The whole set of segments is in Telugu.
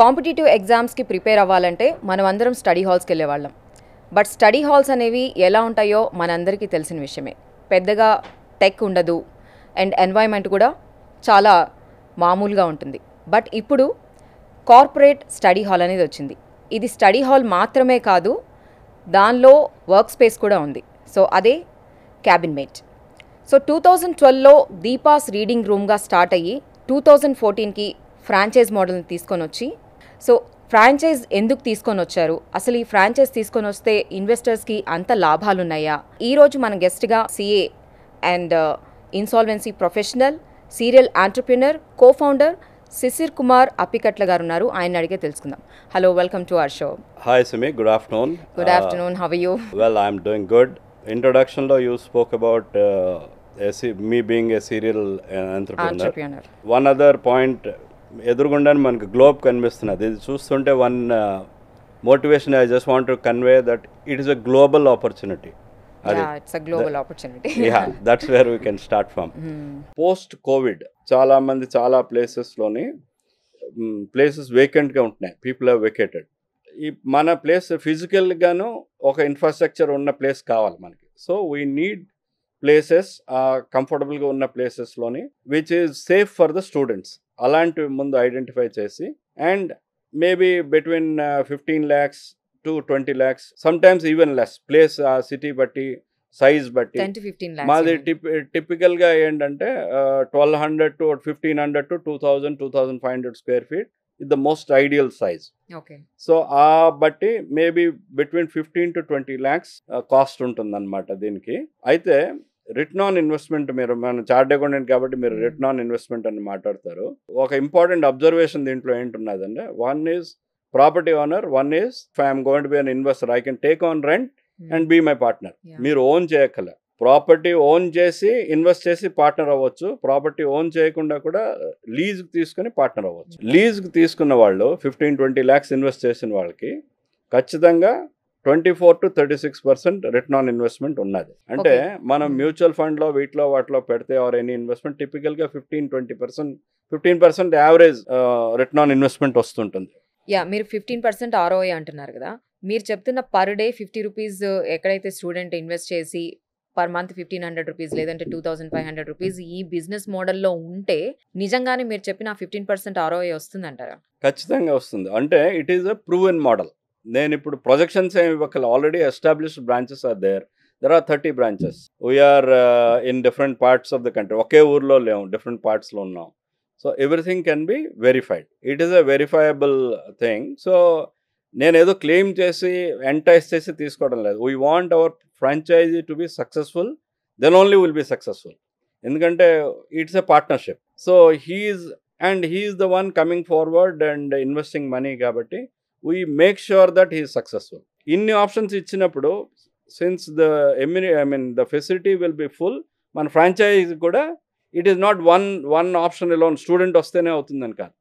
కాంపిటీటివ్ ఎగ్జామ్స్కి ప్రిపేర్ అవ్వాలంటే మనం అందరం స్టడీ హాల్స్కి వెళ్ళేవాళ్ళం. బట్ స్టడీ హాల్స్ అనేవి ఎలా ఉంటాయో మనందరికీ తెలిసిన విషయమే. పెద్దగా టెక్ ఉండదు అండ్ ఎన్వైర్న్మెంట్ కూడా చాలా మామూలుగా ఉంటుంది. బట్ ఇప్పుడు కార్పొరేట్ స్టడీ హాల్ అనేది వచ్చింది. ఇది స్టడీ హాల్ మాత్రమే కాదు, దానిలో వర్క్ స్పేస్ కూడా ఉంది. సో అదే క్యాబిన్ మేట్. సో 2012లో దీపాస్ రీడింగ్ రూమ్గా స్టార్ట్ అయ్యి 2014కి ఫ్రాంచైజ్ మోడల్ని తీసుకొని వచ్చి, సో ఫ్రాంచైజ్ ఎందుకు తీసుకొని వచ్చారు, అసలు ఈ ఫ్రాంచైజ్ తీసుకొని వస్తే ఇన్వెస్టర్స్కి అంత లాభాలు ఉన్నాయా? ఈరోజు మన గెస్ట్గా CA and insolvency professional, serial entrepreneur, co-founder Shishir Kumar Appikatla garu ఉన్నారు. ఆయన అడిగే తెలుసుకుందాం. Hello, welcome to our show. Hi Simi, good afternoon. Good afternoon, how are you? Well, I'm doing good. Introduction lo you spoke about me being a serial entrepreneur. One other point, ఎదురుగుండానే మనకు గ్లోబ్ కనిపిస్తున్నది. ఇది చూస్తుంటే one motivation I just want to convey that it is a global opportunity. It's a global opportunity. Yeah, that's where we can start from. Post Covid చాలా మంది చాలా ప్లేసెస్లోని ప్లేసెస్ వేకెంట్గా ఉంటున్నాయి. People have vacated. ఈ మన ప్లేస్ ఫిజికల్గాను ఒక ఇన్ఫ్రాస్ట్రక్చర్ ఉన్న ప్లేస్ కావాలి మనకి. సో వీ నీడ్ ప్లేసెస్ కంఫర్టబుల్గా ఉన్న ప్లేసెస్లోని which is safe for the students. అలాంటివి ముందు ఐడెంటిఫై చేసి and maybe between 15 lakhs to 20 lakhs, sometimes even less, place ఆ సిటీ బట్టి, సైజ్ బట్టి. 10 to 15 lakhs. మాది టిపికల్గా ఏంటంటే 1200 to 1500 to 2000, 2500 square feet is the most ideal size. Okay. So ఆ బట్టి maybe between 15 to 20 lakhs cost ఉంటుంది అనమాట దీనికి. అయితే రిటర్న్ ఆన్ ఇన్వెస్ట్మెంట్, మీరు మన చార్ట్ అకౌంటెంట్ కాబట్టి మీరు రిటర్న్ ఆన్ ఇన్వెస్ట్మెంట్ అని మాట్లాడతారు. ఒక ఇంపార్టెంట్ అబ్జర్వేషన్ దీంట్లో ఏంటున్నదంటే, one is property owner, one is I'm going to be an investor, I can take on rent and be my partner. మీరు ఓన్ చేయక్కల, ప్రాపర్టీ ఓన్ చేసి ఇన్వెస్ట్ చేసి పార్ట్నర్ అవ్వచ్చు. ప్రాపర్టీ ఓన్ చేయకుండా కూడా లీజ్కి తీసుకుని పార్ట్నర్ అవ్వచ్చు. లీజ్కి తీసుకున్న వాళ్ళు 15-20 lakhs ఇన్వెస్ట్ చేసిన వాళ్ళకి ఖచ్చితంగా 24 to 36% రిటర్న్ ఆన్ ఇన్వెస్ట్మెంట్ ఉన్నది. అంటే మనం మ్యూచువల్ ఫండ్లో వీటిలో వాటిలో పెడితే ఆర్ ఎనీ ఇన్వెస్ట్మెంట్ టిపికల్గా 15% యావరేజ్ రిటర్న్ ఆన్ ఇన్వెస్ట్మెంట్ వస్తుంటుంది. మీరు 15% ROI అంటున్నారు కదా, మీరు చెప్తున్న పర్ డే 50 రూపీస్ ఎక్కడైతే స్టూడెంట్ ఇన్వెస్ట్ చేసి పర్ మంత్ 1500 రూపీస్ లేదంటే 2500 రూపీస్ ఈ బిజినెస్ మోడల్లో ఉంటే నిజంగానే మీరు చెప్పిన 15% ROI వస్తుందంటారా? ఖచ్చితంగా వస్తుంది. అంటే it is a proven model. నేను ఇప్పుడు ప్రొజెక్షన్స్ ఏమి ఇవ్వకల, already established branches are there. There are 30 branches. We are in different parts of the country. ఒకే ఊర్లో లేవు, డిఫరెంట్ పార్ట్స్లో ఉన్నాం. So everything can be verified. It is a verifiable thing. So నేను ఏదో క్లెయిమ్ చేసి ఎంటైజ్ చేసి తీసుకోవడం లేదు. We want our franchisee to be successful, then only will be successful. ఎందుకంటే it's a partnership. So he's the one coming forward and investing money. కాబట్టి we make sure that he's successful. ఇన్ని ఆప్షన్స్ ఇచ్చినప్పుడు, since the facility will be full, మన ఫ్రాంచైజీ కూడా it is not one option alone student వస్తేనే అవుతుందని కాదు.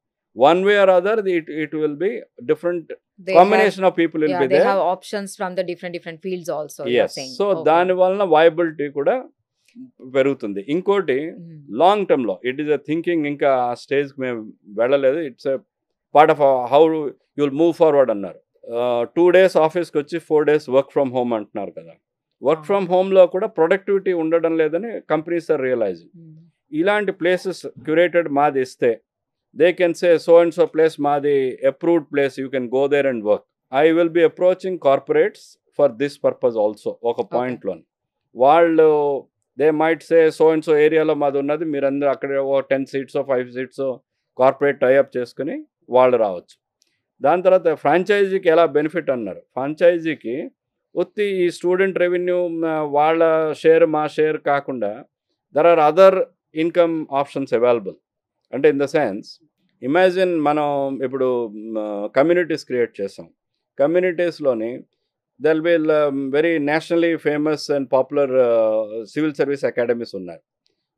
One way or other it will be different combination of people will be they there. have options from the different fields also. Yes. So దాని వలన viability కూడా పెరుగుతుంది. ఇంకోటి లాంగ్ టర్మ్ లో ఇట్ ఈస్ అ థింకింగ్, ఇంకా ఆ స్టేజ్కి మేము వెళ్ళలేదు. It's a part of how you will move forward అన్నారు. 2 days ఆఫీస్కి వచ్చి 4 days వర్క్ ఫ్రమ్ హోమ్ అంటున్నారు కదా. వర్క్ ఫ్రమ్ హోమ్లో కూడా ప్రొడక్టివిటీ ఉండడం లేదని కంపెనీస్ ఆర్ రియలైజింగ్. ఇలాంటి ప్లేసెస్ క్యూరేటెడ్ మాది ఇస్తే they can say so and so place maadi approved place, you can go there and work. I will be approaching corporates for this purpose also. Oka point lo vallu they might say so and so area lo maadi unnadi, meerandaru akkade 10 seats or 5 seats corporate tie up cheskuni vallu raavochu. దాని తర్వాత ఫ్రాంచైజీకి ఎలా బెనిఫిట్ అన్నారు. ఫ్రాంచైజీకి ఉత్తి ఈ స్టూడెంట్ రెవెన్యూ వాళ్ళ షేర్ మా షేర్ కాకుండా there are other income options available. అంటే ఇన్ ద సెన్స్, ఇమాజిన్ మనం ఇప్పుడు కమ్యూనిటీస్ క్రియేట్ చేసాం. కమ్యూనిటీస్లోని they'll be very nationally famous and popular civil service academies ఉన్నాయి.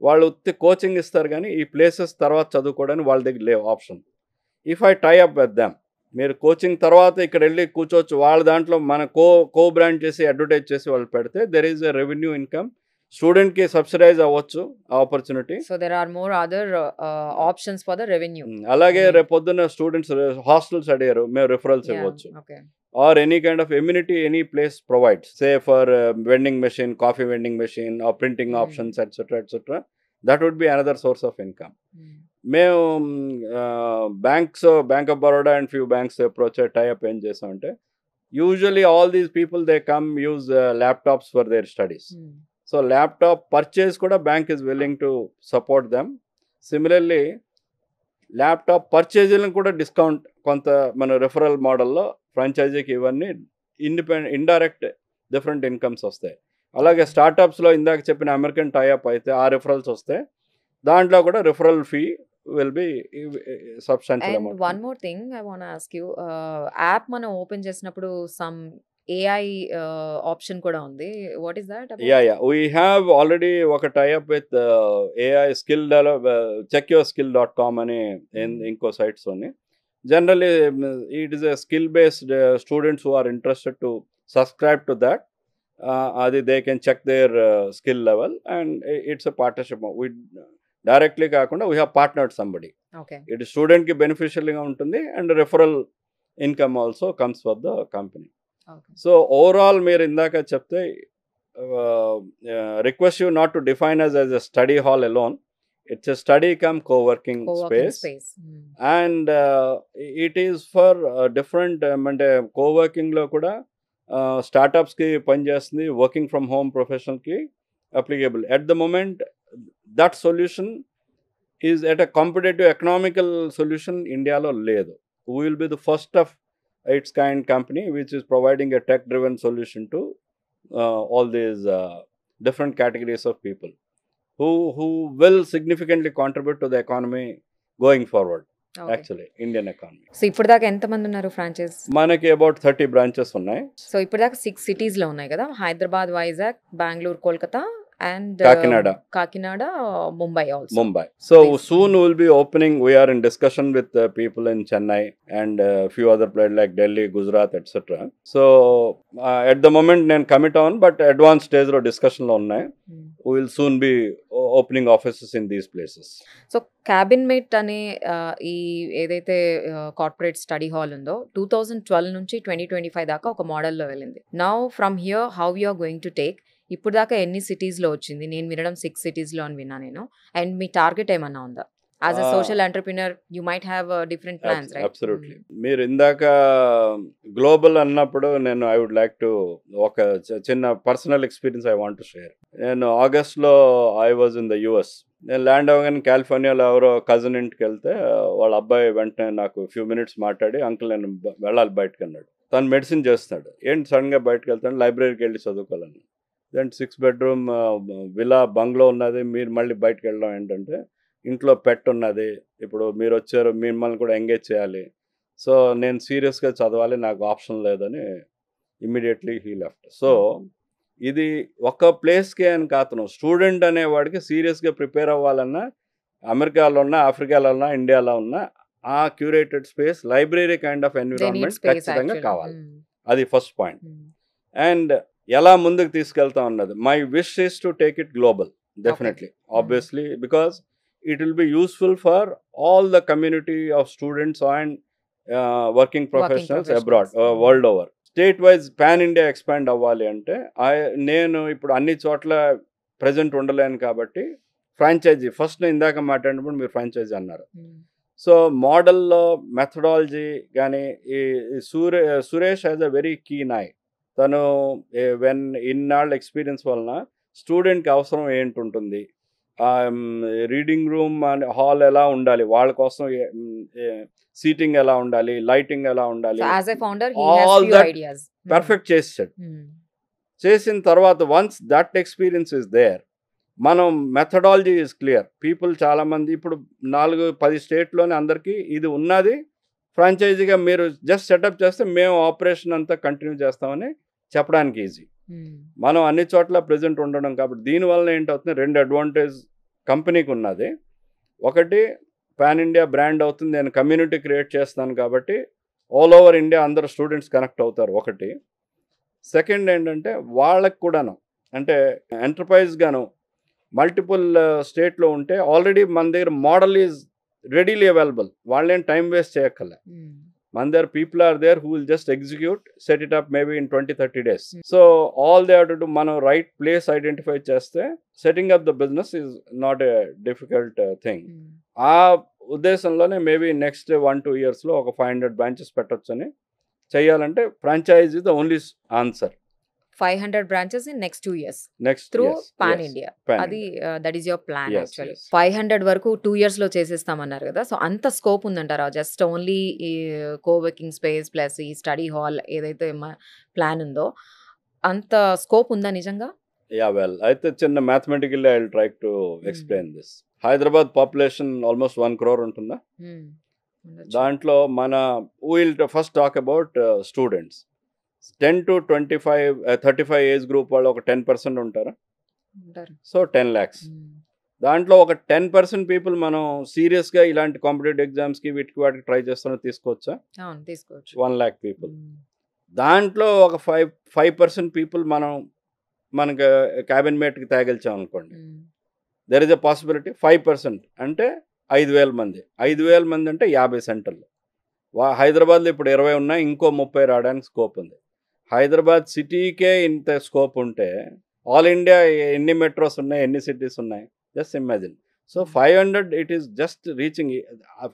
వాళ్ళు కోచింగ్ ఇస్తారు, కానీ ఈ ప్లేసెస్ తర్వాత చదువుకోవడానికి వాళ్ళ దగ్గర లేవు option. If I tie up with them, మీరు కోచింగ్ తర్వాత ఇక్కడ వెళ్ళి కూర్చోవచ్చు. వాళ్ళ దాంట్లో మన కో బ్రాండ్ చేసి అడ్వర్టైజ్ చేసి వాళ్ళు పెడితే there is a revenue income స్టూడెంట్కి సబ్సిడైజ్ అవ్వచ్చు ఆ opportunity. So there are more other options for the revenue. అలాగే Again. రేపు పొద్దున్న స్టూడెంట్స్ హాస్టల్స్ అడిగారు, మేము రిఫరల్స్ Yeah. ఇవ్వచ్చు. Okay. Or any kind of amenity any place provides, say for vending machine, coffee vending machine, or printing options, etc. That would be another source of income. మేము banks, bank of Baroda and few banks approach tie up ఏం చేసామంటే, usually all these people they come use laptops for their studies. So laptop purchase కూడా bank is willing to support them. Similarly laptop పర్చేజీలను కూడా డిస్కౌంట్ కొంత మన రిఫరల్ మోడల్లో ఫ్రాంచైజీకి ఇవన్నీ ఇండైరెక్ట్ డిఫరెంట్ ఇన్కమ్స్ వస్తాయి. అలాగే స్టార్టప్స్లో ఇందాక చెప్పిన అమెరికన్ టైఅప్ అయితే ఆ రిఫరల్స్ వస్తాయి, దాంట్లో కూడా referral fee will be substantial And amount. one more thing I want to ask you, app మనం ఓపెన్ చేసినప్పుడు some AI option కూడా ఉంది. What is that about? Yeah. We have already ఒక tie up with AI skill develop, checkyourskill.com అని ఇంకో సైట్స్ ఉన్నాయి. Generally, it is a skill-based students who are interested to subscribe to that. They can check their skill level, and it's a partnership. We directly కాకుండా we have partnered somebody. Okay. It is student కి beneficial గా ఉంటుంది, and referral income also comes for the company. Okay. So overall, మీరు ఇందాక చెప్తే request you not to define us as a study hall alone. It's a study come co-working space. And it is for different అంటే కోవర్కింగ్లో కూడా స్టార్టప్స్కి పనిచేస్తుంది, వర్కింగ్ ఫ్రమ్ హోమ్ ప్రొఫెషనల్కి applicable. At the moment that solution is at a competitive economical solution ఇండియాలో లేదు. We will be the first of its kind company which is providing a tech driven solution to all these different categories of people who will significantly contribute to the economy going forward. Okay. Actually, Indian economy. So ఇప్పుడు దాకా ఎంతమంది ఉన్నారు ఫ్రాంచైజ్? మనకి అబౌట్ 30 బ్రాంచెస్ ఉన్నాయి. సో ఇప్పుడు దాకా 6 సిటీస్లో ఉన్నాయి కదా, Hyderabad, Vizag, Bengaluru, Kolkata and Kakinada, Mumbai also. Mumbai. So soon we will be opening. We are in discussion with people in Chennai and few other places like Delhi, Gujarat, etc. So at the moment నేను commit on, but advanced stage లో discussion లో ఉన్నాయి. We will soon be opening offices in these places. So Cabinmate అనే ఈ ఏదైతే కార్పొరేట్ స్టడీ హాల్ ఉందో 2012 నుంచి 2025 దాకా ఒక మోడల్లో వెళ్ళింది. Now from here how you are going to take? ఇప్పుడు దాకా ఎన్ని సిటీస్లో వచ్చింది? నేను వినడం 6 సిటీస్లో అని విన్నా నేను. అండ్ మీ టార్గెట్ ఏమన్నా ఉందా? As a social entrepreneur you might have different plans, right? Absolutely. మీరు ఇందాక గ్లోబల్ అన్నప్పుడు నేను ఐ వుడ్ లైక్ టు ఒక చిన్న personal experience I want to share. నేను ఆగస్ట్లో I was in the US. నేను ల్యాండ్ అవ్వగానే కాలిఫోర్నియాలో ఎవరో కజిన్ ఇంటికి వెళ్తే వాళ్ళ అబ్బాయి వెంటనే నాకు ఫ్యూ మినిట్స్ మాట్లాడి, అంకుల్ నేను వెళ్ళాలి బయటకు అన్నాడు. తను మెడిసిన్ చేస్తున్నాడు. ఏంటి సడన్గా బయటకు వెళ్తాను? లైబ్రరీకి వెళ్ళి చదువుకోవాలని. దెన్ 6 బెడ్రూమ్ విలా బంగ్లో ఉన్నది, మీరు మళ్ళీ బయటకు వెళ్ళడం ఏంటంటే ఇంట్లో పెట్ ఉన్నది, ఇప్పుడు మీరు వచ్చారు, మిమ్మల్ని కూడా ఎంగేజ్ చేయాలి, సో నేను సీరియస్గా చదవాలి, నాకు ఆప్షన్ లేదని ఇమ్మీడియట్లీ హీ లెఫ్ట్. సో ఇది ఒక ప్లేస్కే అని కాదు, స్టూడెంట్ అనేవాడికి సీరియస్గా ప్రిపేర్ అవ్వాలన్నా అమెరికాలో ఉన్నా, ఆఫ్రికాలో ఉన్నా, ఇండియాలో ఉన్నా ఆ curated space, library kind of environment ఖచ్చితంగా కావాలి. అది ఫస్ట్ పాయింట్. అండ్ ఎలా ముందుకు తీసుకెళ్తా ఉన్నది, my wish is to take it global definitely, obviously, because it will be useful for all the community of students and working professionals abroad, world over. State wise pan India expand అవ్వాలి అంటే నేను ఇప్పుడు అన్ని చోట్ల ప్రెజెంట్ ఉండలేను కాబట్టి ఫ్రాంచైజీ ఫస్ట్ ఇందాక మాట్లాడినప్పుడు మీరు ఫ్రాంచైజీ అన్నారు. సో మోడల్లో మెథడాలజీ కానీ ఈ Suresh has a very keen I. తను వెన్ ఇన్నాళ్ళ ఎక్స్పీరియన్స్ వలన స్టూడెంట్కి అవసరం ఏంటుంటుంది, రీడింగ్ రూమ్ అండ్ హాల్ ఎలా ఉండాలి, వాళ్ళ కోసం సీటింగ్ ఎలా ఉండాలి, లైటింగ్ ఎలా ఉండాలి, ఆల్ దట్ పర్ఫెక్ట్ చేసాడు. చేసిన తర్వాత once that experience is there, మనం మెథడాలజీ ఈజ్ క్లియర్. పీపుల్ చాలామంది ఇప్పుడు 4-10 స్టేట్లోనే అందరికీ ఇది ఉన్నది. ఫ్రాంచైజీగా మీరు జస్ట్ సెటప్ చేస్తే మేము ఆపరేషన్ అంతా కంటిన్యూ చేస్తామని చెప్పడానికి ఈజీ. మనం అన్ని చోట్ల ప్రెజెంట్ ఉండడం కాబట్టి దీనివల్ల ఏంటవుతుంది, 2 అడ్వాంటేజ్ కంపెనీకి ఉన్నది. ఒకటి, పాన్ ఇండియా బ్రాండ్ అవుతుంది, నేను కమ్యూనిటీ క్రియేట్ చేస్తాను కాబట్టి ఆల్ ఓవర్ ఇండియా అందరు స్టూడెంట్స్ కనెక్ట్ అవుతారు ఒకటి. సెకండ్ ఏంటంటే వాళ్ళకి కూడాను అంటే ఎంటర్ప్రైజ్ గాను మల్టిపుల్ స్టేట్లో ఉంటే ఆల్రెడీ మన దగ్గర మోడల్ ఈజ్ రెడీలీ అవైలబుల్. వాళ్ళేం టైం వేస్ట్ చేయక్కర్లే. మన దగ్గర people are there who will just execute, set it up maybe in 20-30 days. So all they have to do, మనం రైట్ ప్లేస్ ఐడెంటిఫై చేస్తే setting up the business is not a difficult thing. ఆ ఉద్దేశంలోనే మేబీ నెక్స్ట్ 1-2 yearsలో ఒక 500 branches పెట్టొచ్చని చేయాలంటే franchise is the only answer. 500 branches in next 2 years next through pan India. అది that is your plan actually. 500 వరకు 2 yearsలో చేసేస్తామన్నారు కదా. సో అంత స్కోప్ ఉందంటారా? జస్ట్ ఓన్లీ ఈ కోవర్కింగ్ స్పేస్ ప్లస్ ఈ స్టడీ హాల్ ఏదైతే ప్లాన్ ఉందో అంత స్కోప్ ఉందా నిజంగా? యా వెల్, అయితే చిన్న mathematically I will try to explain this. Hyderabad population almost 1 crore ఉంటుందా? దాంట్లో మన will first talk about students. 10 to 25, 35 age group వాళ్ళు ఒక 10% ఉంటారా? So 10 lakhs. దాంట్లో ఒక 10% పీపుల్ మనం సీరియస్గా ఇలాంటి కాంపిటేటివ్ ఎగ్జామ్స్కి వీటికి వాటికి ట్రై చేస్తున్నా తీసుకోవచ్చా? తీసుకోవచ్చు. 1 lakh పీపుల్. దాంట్లో ఒక 5% పీపుల్ మనకి క్యాబినెట్కి తేగలిచాం అనుకోండి. దెర్ ఇస్ ఎ పాసిబిలిటీ 5% అంటే 5,000 మంది. 5,000 మంది అంటే 50 సెంటర్లు. హైదరాబాద్లో ఇప్పుడు 20 ఉన్నాయి, ఇంకో 30 రావడానికి స్కోప్ ఉంది. హైదరాబాద్ సిటీకే ఇంత స్కోప్ ఉంటే ఆల్ ఇండియా ఎన్ని మెట్రోస్ ఉన్నాయి, ఎన్ని సిటీస్ ఉన్నాయి? Just imagine. So 500 it is just reaching.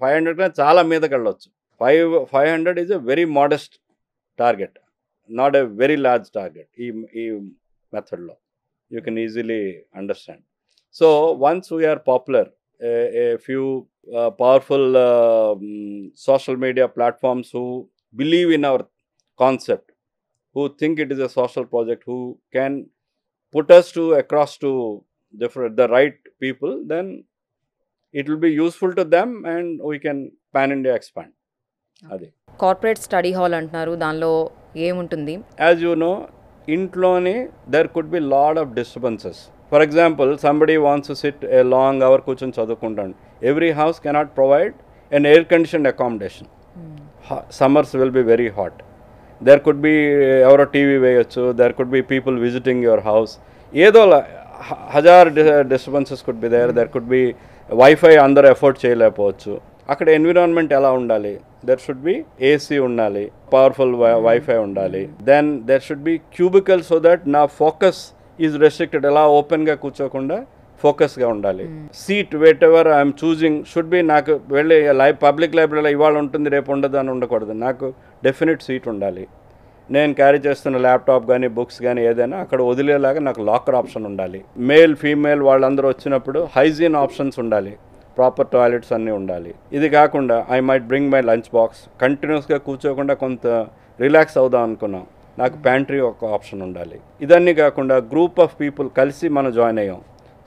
500 కన్నా చాలా మీదకి వెళ్ళొచ్చు. 500 is a very modest target, not a very large target. ఈ మెథడ్లో you can easily understand. So once we're popular, a few powerful social media platforms who believe in our concept, who think it is a social project, who can put us across to the right people, then it will be useful to them and we can pan India expand. Adi corporate study hall అంటున్నారు, దానిలో ఏముంటుంది? As you know, ఇంట్లోనే there could be lot of disturbances. For example, somebody wants to sit a long hour కూర్చొని చదువుకుంటాను. Every house cannot provide an air conditioned accommodation. Summers will be very hot. There could be ఎవరో టీవీ వేయచ్చు, there could be people visiting your house. ఏదో 1000 disturbances could be there. There could be wifi అందరూ ఎఫోర్డ్ చేయలేకపోవచ్చు. అక్కడ ఎన్విరాన్మెంట్ ఎలా ఉండాలి? దెర్ షుడ్ బి ఏసీ ఉండాలి, పవర్ఫుల్ వైఫై ఉండాలి. Then there should be cubicle so that నా ఫోకస్ ఈజ్ రెస్ట్రిక్టెడ్. ఎలా ఓపెన్గా కూర్చోకుండా ఫోకస్గా ఉండాలి. Seat whatever I'm choosing should be, నాకు వెళ్ళి పబ్లిక్ లైబ్రరీలో ఇవాళ ఉంటుంది రేపు ఉండదు అని ఉండకూడదు. నాకు డెఫినెట్ సీట్ ఉండాలి. నేను క్యారీ చేస్తున్న ల్యాప్టాప్ కానీ బుక్స్ కానీ ఏదైనా అక్కడ వదిలేలాగా నాకు లాకర్ ఆప్షన్ ఉండాలి. మేల్ ఫీమేల్ వాళ్ళందరూ వచ్చినప్పుడు హైజీన్ ఆప్షన్స్ ఉండాలి, ప్రాపర్ టాయిలెట్స్ అన్నీ ఉండాలి. ఇది కాకుండా I might bring my lunch box. కంటిన్యూస్గా కూర్చోకుండా కొంత రిలాక్స్ అవుదాం అనుకున్నాం, నాకు ప్యాంట్రీ ఒక ఆప్షన్ ఉండాలి. ఇదన్నీ కాకుండా గ్రూప్ ఆఫ్ పీపుల్ కలిసి మనం జాయిన్ అయ్యాం.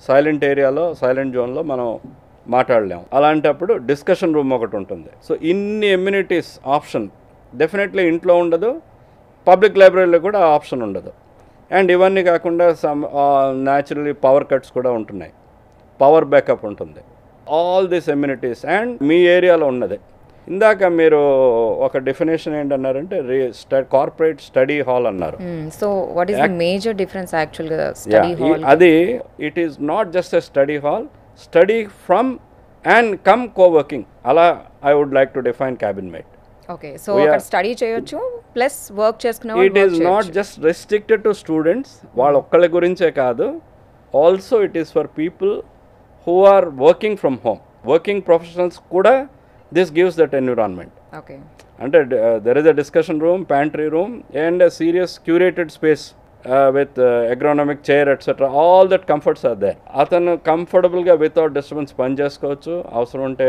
సైలెంట్ ఏరియాలో, సైలెంట్ జోన్లో మనం మాట్లాడలేం. అలాంటప్పుడు డిస్కషన్ రూమ్ ఒకటి ఉంటుంది. సో ఇన్ని ఎమ్యూనిటీస్ ఆప్షన్ డెఫినెట్లీ ఇంట్లో ఉండదు, పబ్లిక్ లైబ్రరీలో కూడా ఆప్షన్ ఉండదు. అండ్ ఇవన్నీ కాకుండా న్యాచురలీ పవర్ కట్స్ కూడా ఉంటున్నాయి, పవర్ బ్యాకప్ ఉంటుంది. ఆల్ దిస్ ఎమ్యూనిటీస్ అండ్ మీ ఏరియాలో ఉన్నది. ఇందాక మీరు ఒక డెఫినేషన్ ఏంటన్నారంటే కార్పొరేట్ స్టడీ హాల్ అన్నారు. So what is the major difference యాక్చువల్గా స్టడీ హాల్? అది it is not just a study hall, study from and come coworking. అలా I would like to define cabinet. Okay, so అక్కడ స్టడీ చేయొచ్చు ప్లస్ వర్క్ చేసుకునే. It is not just restricted to students, వాళ్ళ ఒక్కళ్ళ గురించే కాదు. Also it is for people who are working from home, working professionals kuda this gives that environment. Okay, and there is a discussion room, pantry room and a serious curated space with ergonomic chair etc. all that comforts are there. Athanu comfortable ga without disturbance pan chesukochu. Avasaram unte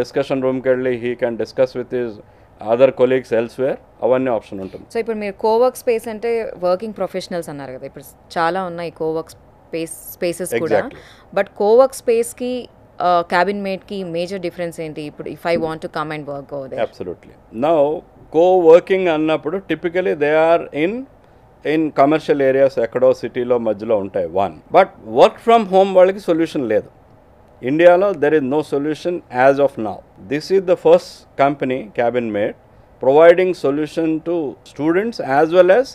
discussion room ki velli he can discuss with his other colleagues elsewhere. అవ్వన్నీ ఆప్షన్ ఉంటుంది. సో ఇప్పుడు మీరు కోవర్క్ స్పేస్ అంటే వర్కింగ్ ప్రొఫెషనల్స్ అన్నారు కదా, ఇప్పుడు చాలా ఉన్నాయి కోవర్క్ స్పేసెస్ కూడా. బట్ కోవర్క్ స్పేస్కి క్యాబినెట్కి మేజర్ డిఫరెన్స్ ఏంటి? ఇప్పుడు if I want to come and work over there. Absolutely. Now coworking అన్నప్పుడు typically they are in commercial areas, ఎక్కడో సిటీలో మధ్యలో ఉంటాయి. బట్ వర్క్ ఫ్రమ్ హోమ్ వాళ్ళకి సొల్యూషన్ లేదు ఇండియాలో. There is no solution as of now. This is the first company cabinet providing solution to students as well as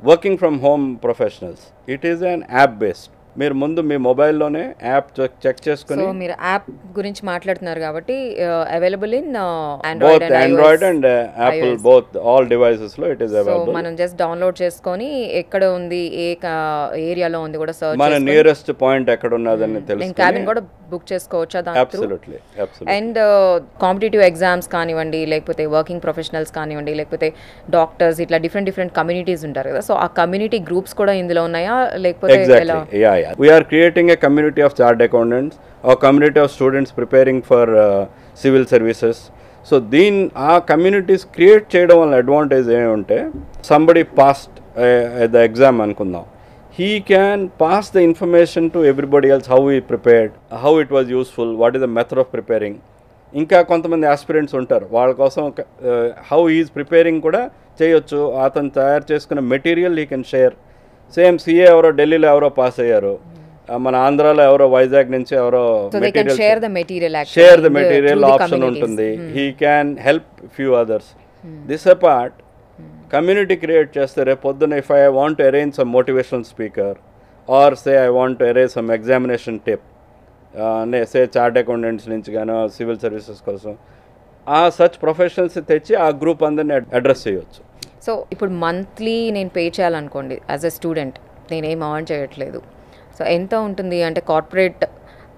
working from home professionals, it is an app based. మీరు ముందు మీ మొబైల్లోనే యాప్ చెక్ చేసుకుని, సో మీరు యాప్ గురించి మాట్లాడుతున్నారు కాబట్టి available in both Android and Apple, both all devices లో ఇట్ ఈస్ సో అవైలబుల్. మనం జస్ట్ డౌన్లోడ్ చేసుకొని ఎక్కడ ఉంది, ఏ ఏరియాలో ఉంది కూడా సర్చ్ మన నియరెస్ట్ పాయింట్ ఎక్కడ ఉన్నదని నేను తెలుసుకొని క్యాబిన్ కూడా బుక్ చేసుకోవచ్చా దాని through? Absolutely. And competitive exams కానివ్వండి, లేకపోతే వర్కింగ్ ప్రొఫెషనల్స్ కానివ్వండి, లేకపోతే డాక్టర్స్, ఇట్లా డిఫరెంట్ కమ్యూనిటీస్ ఉంటారు కదా, సో ఆ కమ్యూనిటీ గ్రూప్స్ కూడా ఇందులో ఉన్నాయా లేకపోతే ఎలా? Exactly. Yeah. We are creating a community of chartered accountants, a community of students preparing for civil services. So, ఆ కమ్యూనిటీస్ క్రియేట్ చేయడం వల్ల అడ్వాంటేజ్ ఏమంటే, సంబడి పాస్డ్ ద ఎగ్జామ్ అనుకుందాం, he can pass the information to everybody else, how he prepared, how it was useful, what is the method of preparing. ఇంకా కొంతమంది ఆస్పిరెంట్స్ ఉంటారు, వాళ్ళ కోసం హౌ ఈజ్ ప్రిపేరింగ్ కూడా చేయొచ్చు. అతను తయారు చేసుకున్న material he can share. Same CA ఎవరో ఢిల్లీలో ఎవరో పాస్ అయ్యారు, మన ఆంధ్రాలో ఎవరో వైజాగ్ నుంచి ఎవరో షేర్ ద మెటీరియల్ ఆప్షన్ ఉంటుంది. He can help few others. This apart community create చేస్తే రేపు పొద్దున్న if I want to arrange some motivational speaker or say I want to arrange some examination tip, say chart accountants నుంచి కానీ సివిల్ సర్వీసెస్ కోసం, ఆ సచ్ ప్రొఫెషనల్స్ తెచ్చి ఆ గ్రూప్ అందరినీ అడ్రస్ చేయవచ్చు. సో ఇప్పుడు మంత్లీ నేను పే చేయాలనుకోండి యాజ్ ఎ స్టూడెంట్, నేనేం అర్న్ చేయట్లేదు, సో ఎంత ఉంటుంది అంటే కార్పొరేట్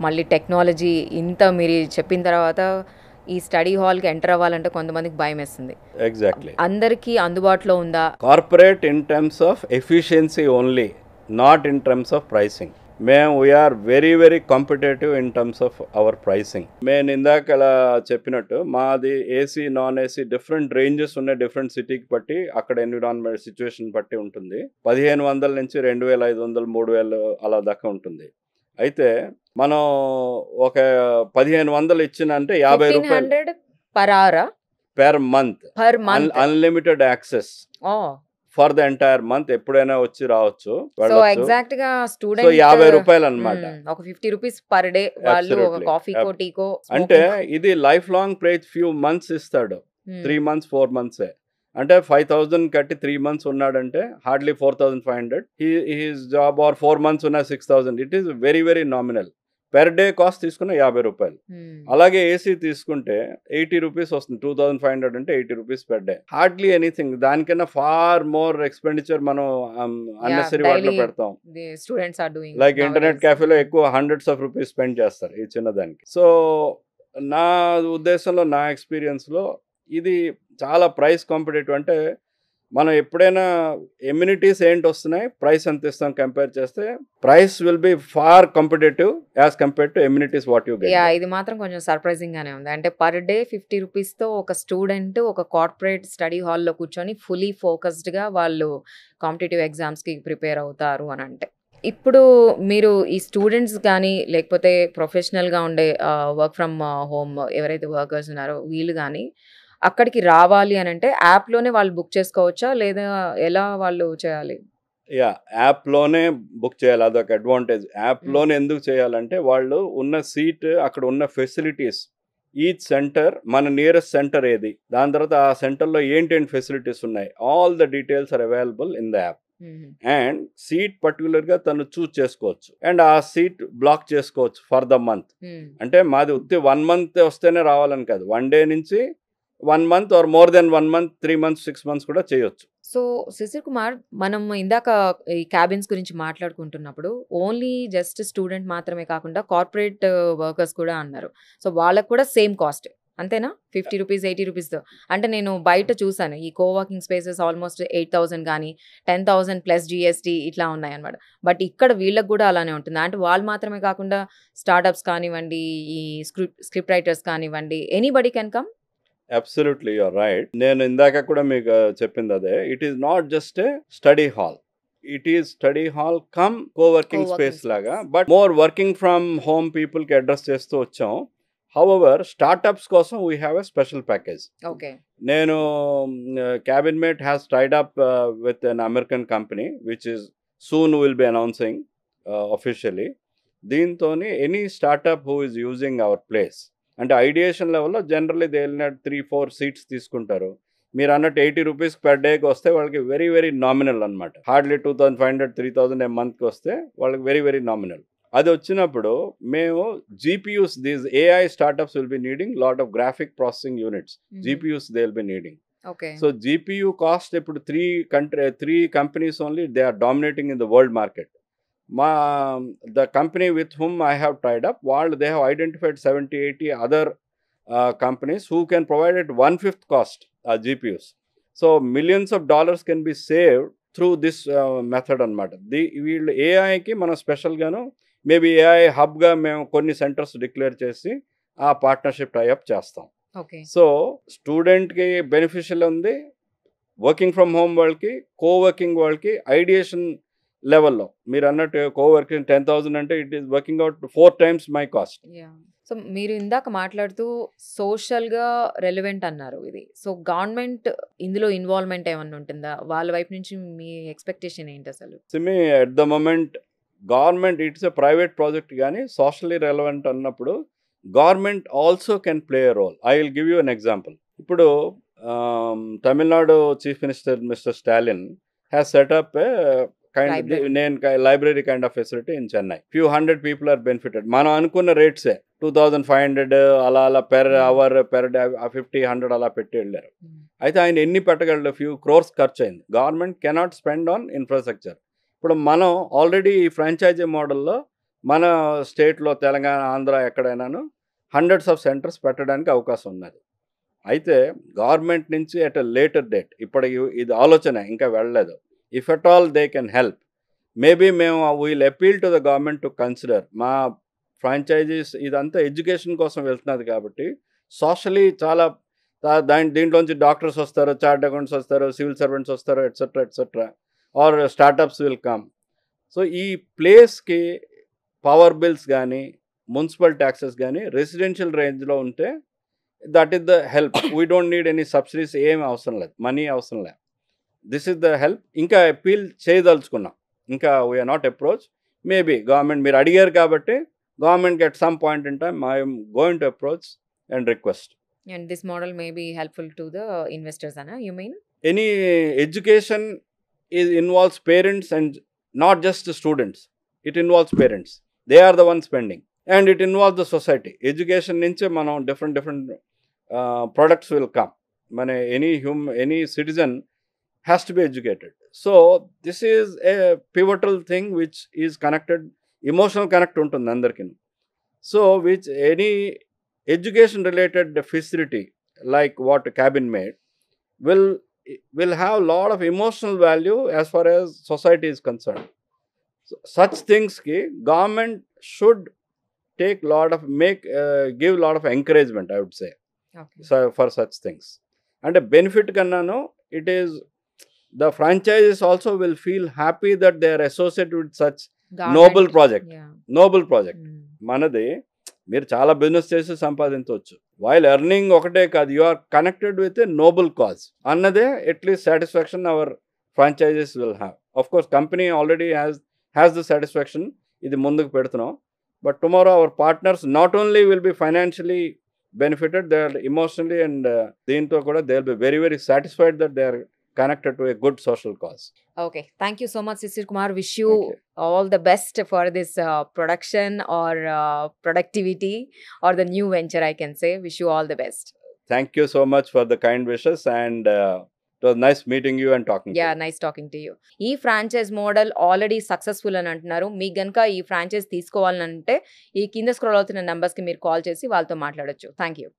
మళ్ళీ టెక్నాలజీ ఇంత మీరు చెప్పిన తర్వాత ఈ స్టడీ హాల్కి ఎంటర్ అవ్వాలంటే కొంతమందికి భయం వేస్తుంది. ఎగ్జాక్ట్లీ. అందరికీ అందుబాటులో ఉందా? Corporate in terms of efficiency only, not in terms of pricing. We're very competitive in terms of our pricing. నేను ఇందాక అలా చెప్పినట్టు మాది AC non AC different ranges ఉన్నాయి, డిఫరెంట్ సిటీకి బట్టి, అక్కడ ఎన్విరాన్మెంట్ సిచ్యువేషన్ బట్టి ఉంటుంది. 1500 నుంచి 2500, 3000 అలా దాకా ఉంటుంది. అయితే మనం ఒక 1500 ఇచ్చినంటే 50 రూపాయలు per month, unlimited access for the entire month, ఎప్పుడైనా వచ్చి రావచ్చు. సో ఎగ్జాక్ట్ గా స్టూడెంట్ 50 రూపాయలు అనమాట. ఒక 50 రూపీస్ పర్ డే వాళ్ళు ఒక కాఫీకో టీకో. అంటే ఇది life long prize, few months ఇస్తాడు, 3 months 4 months. అంటే 5000 కట్టి 3 months ఉన్నాడంటే hardly 4500. He's job or 4 months ఉన్న 6000. It is very nominal. Per day cost తీసుకున్న 50 రూపాయలు. అలాగే ఏసీ తీసుకుంటే 80 రూపీస్ వస్తుంది. 2500 అంటే 80 rupees per day. Hardly anything. దానికన్నా ఫార్ మోర్ ఎక్స్పెండిచర్ మనం అన్నెసరీ వాటిలో పెడతాం. లైక్ ఇంటర్నెట్ క్యాఫేలో ఎక్కువ హండ్రెడ్స్ ఆఫ్ రూపీస్ స్పెండ్ చేస్తారు ఈ చిన్నదానికి. సో నా ఉద్దేశంలో, నా ఎక్స్పీరియన్స్లో ఇది చాలా ప్రైస్ కాంపిటేటివ్. అంటే మనం ఎప్పుడైనా ఎమ్యూనిటీస్ ఏంటి వస్తున్నాయి, ప్రైస్ ఎంత ఇస్తాం కంపేర్ చేస్తే, price will be far competitive as compare to amenities what you get. ఇది మాత్రం కొంచెం సర్ప్రైజింగ్ గానే ఉంది. అంటే పర్ డే 50 రూపీస్తో ఒక స్టూడెంట్ ఒక కార్పొరేట్ స్టడీ హాల్లో కూర్చొని ఫుల్లీ ఫోకస్డ్గా వాళ్ళు కాంపిటేటివ్ ఎగ్జామ్స్కి ప్రిపేర్ అవుతారు అని అంటే, ఇప్పుడు మీరు ఈ స్టూడెంట్స్ కానీ లేకపోతే ప్రొఫెషనల్గా ఉండే వర్క్ ఫ్రమ్ హోమ్ ఎవరైతే వర్కర్స్ ఉన్నారో వీళ్ళు కానీ అక్కడికి రావాలి అని అంటే యాప్లోనే వాళ్ళు బుక్ చేసుకోవచ్చా, లేదా ఎలా వాళ్ళు చేయాలి? యాప్లోనే బుక్ చేయాలి. అదొక అడ్వాంటేజ్. యాప్లోనే ఎందుకు చేయాలంటే, వాళ్ళు ఉన్న సీట్, అక్కడ ఉన్న ఫెసిలిటీస్, ఈచ్ సెంటర్, మన నియరెస్ట్ సెంటర్ ఏది, దాని తర్వాత ఆ సెంటర్లో ఏంటేంటి ఫెసిలిటీస్ ఉన్నాయి, all the details are available in the app. And seat పర్టికులర్గా తను చూస్ చేసుకోవచ్చు, అండ్ ఆ సీట్ బ్లాక్ చేసుకోవచ్చు ఫర్ ద మంత్. అంటే మాది ఉత్తి 1 month వస్తేనే రావాలని కాదు, 1 day నుంచి 1 month or more than 1 month, 3 months, 6 months కూడా చేయొచ్చు. సో శిశిర్ కుమార్, మనం ఇందాక ఈ క్యాబిన్స్ గురించి మాట్లాడుకుంటున్నప్పుడు ఓన్లీ జస్ట్ స్టూడెంట్ మాత్రమే కాకుండా కార్పొరేట్ వర్కర్స్ కూడా అన్నారు. సో వాళ్ళకు కూడా సేమ్ కాస్ట్ అంతేనా? 50 రూపీస్ 80 రూపీస్తో. అంటే నేను బయట చూసాను ఈ కోవర్కింగ్ స్పేసెస్ ఆల్మోస్ట్ 8000 కానీ 10,000 ప్లస్ జిఎస్టీ ఇట్లా ఉన్నాయన్నమాట. బట్ ఇక్కడ వీళ్ళకి కూడా అలానే ఉంటుంది. అంటే వాళ్ళు మాత్రమే కాకుండా స్టార్టప్స్ కానివ్వండి, ఈ స్క్రిప్ట్ రైటర్స్ కానివ్వండి, anybody can come. Absolutely, you are right. నేను ఇందాక కూడా మీకు చెప్పింది అదే. It is not just a study hall, it is study hall come coworking space లాగా. But more working from home పీపుల్కి అడ్రస్ చేస్తూ వచ్చాం. హౌఎవర్ స్టార్టప్స్ కోసం we have a special package. నేను Cabinmate has tied up with an American company which is soon will be announcing officially. దీంతో any startup who is using our place, అంటే ఐడియేషన్ లెవెల్లో generally they will not 3-4 seats తీసుకుంటారు. మీరు అన్నట్టు 80 రూపీస్ పర్ డేకి వస్తే వాళ్ళకి వెరీ వెరీ నామినల్ అనమాట. హార్డ్లీ 2500 3000 మంత్కి వస్తే వాళ్ళకి వెరీ వెరీ నామినల్. అది వచ్చినప్పుడు మేము GPUs, these AI startups will be needing lot of graphic processing units. GPUs they will be needing. Okay. So GPU cost ఇప్పుడు 3 companies only they are dominating in the world market. The company with whom I have tied up, they have identified 70-80 other companies who can provide at 1/5 cost GPUs. So millions of dollars can be saved through this method అనమాట. వీళ్ళు ఏఐకి మనం స్పెషల్గాను మేబీ ఏఐ హబ్గా మేము కొన్ని సెంటర్స్ డిక్లేర్ చేసి ఆ పార్ట్నర్షిప్ టైఅప్ చేస్తాం. ఓకే. సో స్టూడెంట్కి బెనిఫిషియల్ ఉంది, వర్కింగ్ ఫ్రమ్ హోమ్ వాళ్ళకి, కోవర్కింగ్ వాళ్ళకి, ఐడియేషన్ లెవెల్లో మీరు అన్నట్టు కోవర్కింగ్ 10,000 అంటే it is working out 4 times my cast. So మీరు ఇందాక మాట్లాడుతూ సోషల్గా రెలవెంట్ అన్నారు ఇది. సో గవర్నమెంట్ ఇందులో ఇన్వాల్వ్మెంట్ ఏమన్నా ఉంటుందా? వాళ్ళ వైపు నుంచి మీ ఎక్స్పెక్టేషన్ ఏంటి అసలు? సిమి at the moment government it's a private project, కానీ సోషల్లీ రెలవెంట్ అన్నప్పుడు government also can play a role. I will give you an example. ఇప్పుడు Tamil Nadu chief minister mister Stalin has setup library kind of facility in Chennai. Few 100 people are benefited. మనం అనుకున్న రేట్సే 2500 అలా పెర్ అవర్ పెర్ డే 50-100 అలా పెట్టి వెళ్ళారు. అయితే ఆయన ఎన్ని పెట్టగలడు? ఫ్యూ crores ఖర్చు అయింది. Government cannot spend on infrastructure. ఇప్పుడు మనం ఆల్రెడీ ఈ ఫ్రాంచైజీ మోడల్లో మన స్టేట్లో Telangana, Andhra ఎక్కడైనాను hundreds of centers పెట్టడానికి అవకాశం ఉన్నది. అయితే గవర్నమెంట్ నుంచి ఎట్ ఎ లేటర్ డేట్, ఇప్పుడు ఇది ఆలోచన ఇంకా వెళ్ళలేదు. If at all they can help, maybe మేము will appeal to the government to consider. మా ఫ్రాంచైజీస్ ఇదంతా ఎడ్యుకేషన్ కోసం వెళ్తున్నది కాబట్టి సోషలీ చాలా దీంట్లోంచి డాక్టర్స్ వస్తారు, చార్ట్ అకౌంట్స్ వస్తారు, సివిల్ సర్వెంట్స్ వస్తారు, etcetera or startups will come. So ఈ ప్లేస్కి పవర్ బిల్స్ కానీ మున్సిపల్ ట్యాక్సెస్ కానీ రెసిడెన్షియల్ రేంజ్లో ఉంటే that is the help. We don't need any subsidies, ఏమి అవసరం లేదు, మనీ అవసరం లేదు. This is the help. ఇంకా అపీల్ చేయదలుచుకున్నాం, ఇంకా we're not approach. Maybe government మీరు అడిగారు కాబట్టి గవర్నమెంట్కి at some point in time I'm going to approach and request. And this model may be helpful to the investors, you mean? Any education involves parents and not just students. It involves parents. They are the ones spending. And it involves the society. Education nunche manam different products will come. Any citizen has to be educated. So this is a pivotal thing which is connected, emotional connect untundi andarki. So which any education related facility like what cabin made will have a lot of emotional value as far as society is concerned. So, such things ki government should take give lot of encouragement, I would say. Okay. So for such things, and a benefit kannano, it is the franchises also will feel happy that they are associated with such noble project. Noble project. Manade మీరు చాలా బిజినెస్ చేసి సంపాదించవచ్చు, వైల్ ఎర్నింగ్ ఒకటే కాదు, you are connected with a noble cause అన్నదే at least satisfaction our franchises will have. Of course company already has the satisfaction, ఇది ముందుకు పెడుతున్నాం. But tomorrow our partners not only will be financially benefited, they are emotionally and దీంతో కూడా they will be very very satisfied that they are connected to a good social cause. Okay, thank you so much, Sisir Kumar. Wish you all the best for this production or productivity or the new venture, I can say. Wish you all the best. Thank you so much for the kind wishes, and it was nice meeting you and talking to you. Yeah, nice talking to you. ఈ ఫ్రాంచైజ్ మోడల్ ఆల్రెడీ సక్సెస్ఫుల్ అని అంటున్నారు. మీకు గనుక ఈ ఫ్రాంచైజ్ తీసుకోవాలంటే ఈ కింద స్క్రోల్ అవుతున్న నెంబర్స్కి మీరు కాల్ చేసి వాళ్ళతో మాట్లాడొచ్చు. Thank you.